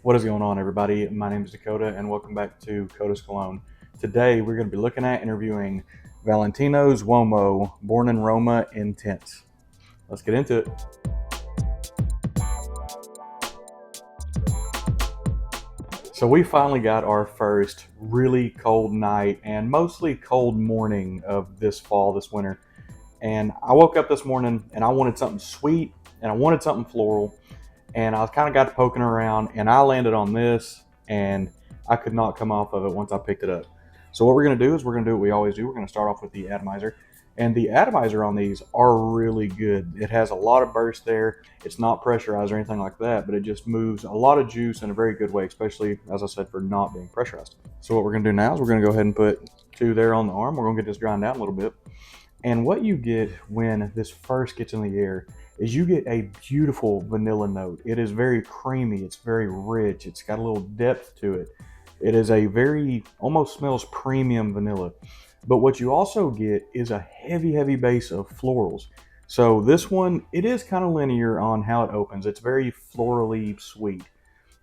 What is going on, everybody? My name is Dakota, and welcome back to Kotascologne. Today, we're going to be looking at interviewing Valentino's Uomo, born in Roma, intense. Let's get into it. So we finally got our first really cold night and mostly cold morning of this fall, this winter. And I woke up this morning and I wanted something sweet and I wanted something floral. And I kind of got to poking around and I landed on this and I could not come off of it once I picked it up. So what we're going to do is we're going to do what we always do. We're going to start off with the atomizer. And the atomizer on these are really good. It has a lot of burst there. It's not pressurized or anything like that, but it just moves a lot of juice in a very good way, especially, as I said, for not being pressurized. So what we're going to do now is we're going to go ahead and put 2 there on the arm. We're going to get this dried out a little bit. And what you get when this first gets in the air is you get a beautiful vanilla note. It is very creamy. It's very rich. It's got a little depth to it. It is a very, almost smells premium vanilla. But what you also get is a heavy base of florals. So this one, it is kind of linear on how it opens. It's very florally sweet.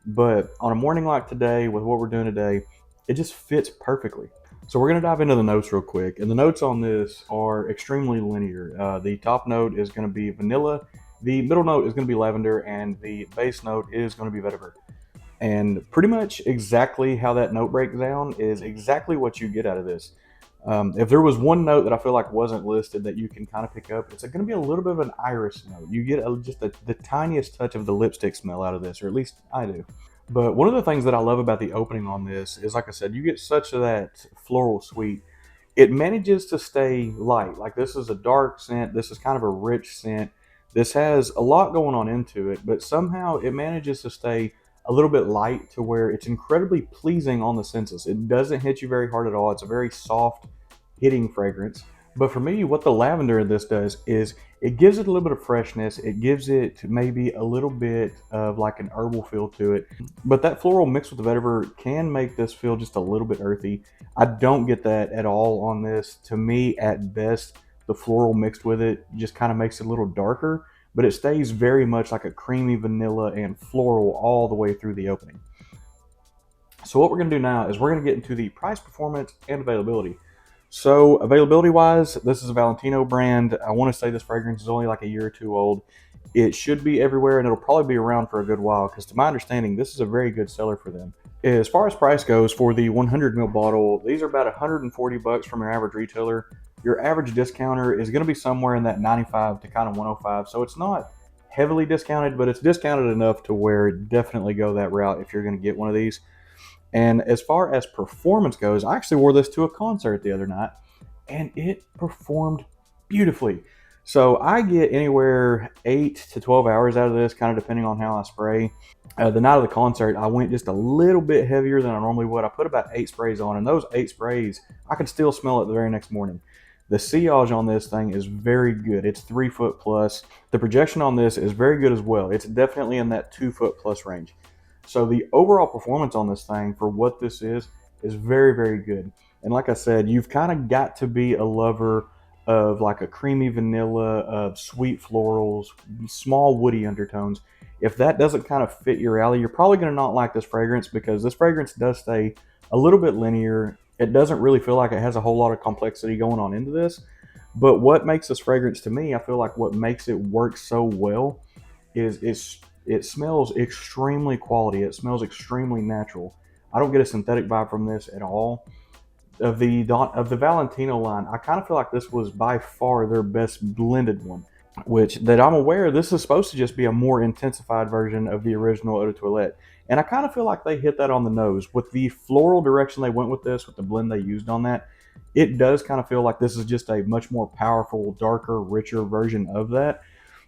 But on a morning like today, with what we're doing today, it just fits perfectly. So we're going to dive into the notes real quick. And the notes on this are extremely linear. The top note is going to be vanilla. The middle note is going to be lavender. And the base note is going to be vetiver. And pretty much exactly how that note breaks down is exactly what you get out of this. If there was one note that I feel like wasn't listed that you can kind of pick up, it's going to be a little bit of an iris note. You get the tiniest touch of the lipstick smell out of this, or at least I do. But one of the things that I love about the opening on this is, like I said, you get such that floral sweet. It manages to stay light. Like, this is a dark scent. This is kind of a rich scent. This has a lot going on into it, but somehow it manages to stay a little bit light to where it's incredibly pleasing on the senses. It doesn't hit you very hard at all. It's a very soft hitting fragrance. But for me, what the lavender in this does is it gives it a little bit of freshness. It gives it maybe a little bit of like an herbal feel to it. But that floral mixed with the vetiver can make this feel just a little bit earthy. I don't get that at all on this. To me, at best, the floral mixed with it just kind of makes it a little darker, but it stays very much like a creamy vanilla and floral all the way through the opening. So what we're going to do now is we're going to get into the price, performance, and availability. So availability wise, this is a Valentino brand. I want to say this fragrance is only like a year or 2 old. It should be everywhere and it'll probably be around for a good while because, to my understanding, this is a very good seller for them. As far as price goes, for the 100 ml bottle, these are about $140 from your average retailer. Your average discounter is going to be somewhere in that 95 to kind of 105. So it's not heavily discounted, but it's discounted enough to where definitely go that route if you're going to get one of these. And as far as performance goes, I actually wore this to a concert the other night and it performed beautifully. So I get anywhere 8 to 12 hours out of this, kind of depending on how I spray. The night of the concert, I went just a little bit heavier than I normally would. I put about 8 sprays on, and those 8 sprays, I could still smell it the very next morning. The sillage on this thing is very good. It's 3 foot plus. The projection on this is very good as well. It's definitely in that 2 foot plus range. So the overall performance on this thing for what this is very good. And like I said, you've kind of got to be a lover of like a creamy vanilla, of sweet florals, small woody undertones. If that doesn't kind of fit your alley, you're probably going to not like this fragrance, because this fragrance does stay a little bit linear. It doesn't really feel like it has a whole lot of complexity going on into this. But what makes this fragrance, to me, I feel like what makes it work so well is it smells extremely quality. It smells extremely natural. I don't get a synthetic vibe from this at all. Of the Valentino line, I kind of feel like this was by far their best blended one, which that I'm aware this is supposed to just be a more intensified version of the original Eau de Toilette. And I kind of feel like they hit that on the nose. With the floral direction they went with this, with the blend they used on that, it does kind of feel like this is just a much more powerful, darker, richer version of that.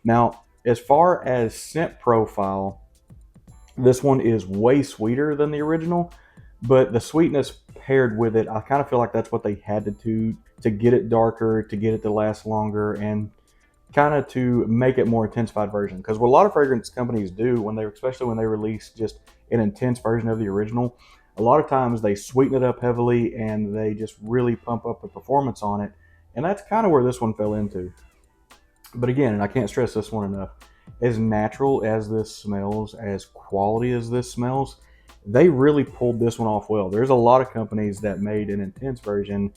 Now, as far as scent profile, this one is way sweeter than the original, but the sweetness paired with it, I kind of feel like that's what they had to do to get it darker, to get it to last longer, and kind of to make it more intensified version. Because what a lot of fragrance companies do especially when they release just an intense version of the original, a lot of times they sweeten it up heavily and they just really pump up the performance on it. And that's kind of where this one fell into. But again, and I can't stress this one enough, as natural as this smells, as quality as this smells, they really pulled this one off well. There's a lot of companies that made an intense version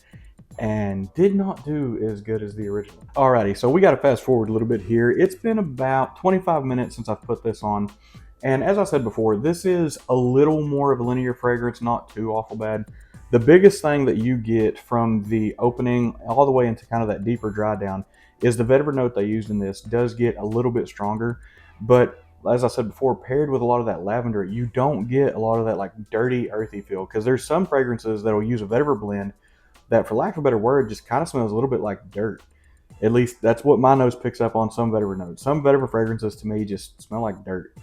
and did not do as good as the original. Alrighty, so we got to fast forward a little bit here. It's been about 25 minutes since I've put this on. And as I said before, this is a little more of a linear fragrance, not too awful bad. The biggest thing that you get from the opening all the way into kind of that deeper dry down is the vetiver note they used in this does get a little bit stronger. But as I said before, paired with a lot of that lavender, you don't get a lot of that like dirty, earthy feel. Because there's some fragrances that'll use a vetiver blend that, for lack of a better word, just kind of smells a little bit like dirt. At least that's what my nose picks up on some vetiver notes. Some vetiver fragrances to me just smell like dirt.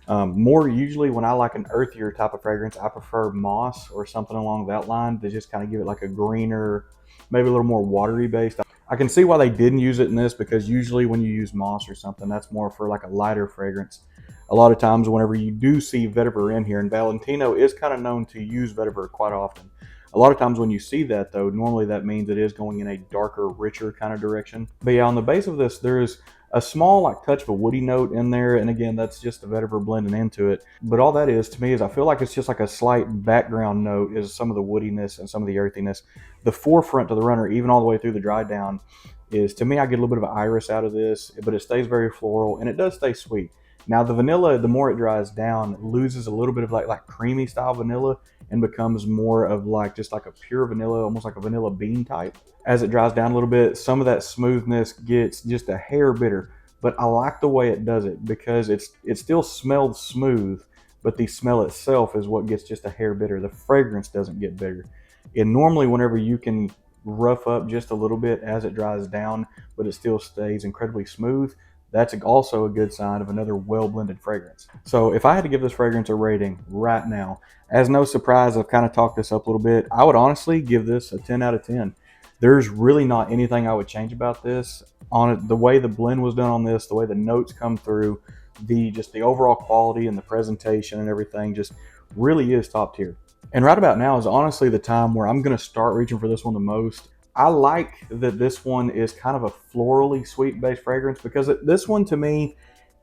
More usually when I like an earthier type of fragrance, I prefer moss or something along that line to just kind of give it like a greener, maybe a little more watery based. I can see why they didn't use it in this, because usually when you use moss or something, that's more for like a lighter fragrance. A lot of times whenever you do see vetiver in here, and Valentino is kind of known to use vetiver quite often. A lot of times when you see that though, normally that means it is going in a darker, richer kind of direction. But yeah, on the base of this, there is a small like touch of a woody note in there, and again, that's just the vetiver blending into it. But all that is to me is I feel like it's just like a slight background note is some of the woodiness and some of the earthiness. The forefront to the runner, even all the way through the dry down, is to me I get a little bit of an iris out of this, but it stays very floral and it does stay sweet. Now the vanilla, the more it dries down, loses a little bit of like creamy style vanilla and becomes more of like just like a pure vanilla, almost like a vanilla bean type. As it dries down a little bit, some of that smoothness gets just a hair bitter, but I like the way it does it because it still smells smooth, but the smell itself is what gets just a hair bitter. The fragrance doesn't get bitter. And normally whenever you can rough up just a little bit as it dries down, but it still stays incredibly smooth, that's also a good sign of another well-blended fragrance. So if I had to give this fragrance a rating right now, as no surprise, I've kind of talked this up a little bit, I would honestly give this a 10 out of 10. There's really not anything I would change about this. On it, the way the blend was done on this, the way the notes come through, just the overall quality and the presentation and everything just really is top tier. And right about now is honestly the time where I'm going to start reaching for this one the most. I like that this one is kind of a florally sweet based fragrance, because this one to me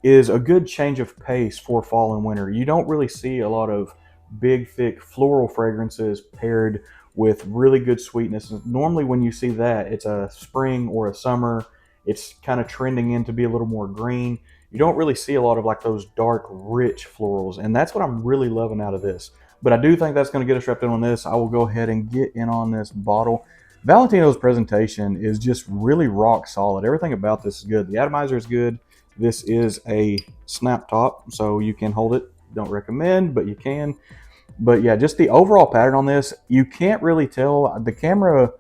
is a good change of pace for fall and winter. You don't really see a lot of big, thick floral fragrances paired with really good sweetness. Normally when you see that, it's a spring or a summer. It's kind of trending in to be a little more green. You don't really see a lot of like those dark, rich florals, and that's what I'm really loving out of this. But I do think that's going to get us wrapped in on this. I will go ahead and get in on this bottle. Valentino's presentation is just really rock solid. Everything about this is good. The atomizer is good. This is a snap top, so you can hold it. Don't recommend, but you can. But yeah, just the overall pattern on this, you can't really tell. The camera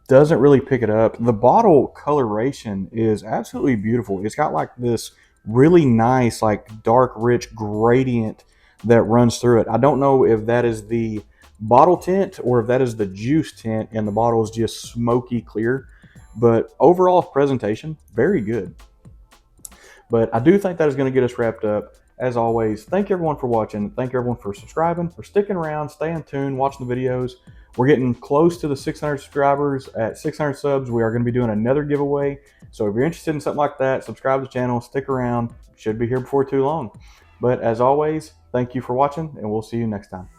doesn't really pick it up. The bottle coloration is absolutely beautiful. It's got like this really nice, like dark, rich gradient that runs through it. I don't know if that is the bottle tint or if that is the juice tint and the bottle is just smoky clear, but overall presentation very good. But I do think that is going to get us wrapped up. As always, thank you everyone for watching. Thank you everyone for subscribing, for sticking around, staying tuned, watching the videos. We're getting close to the 600 subscribers. At 600 subs, we are going to be doing another giveaway. So if you're interested in something like that, subscribe to the channel, stick around. Should be here before too long. But as always, thank you for watching, and we'll see you next time.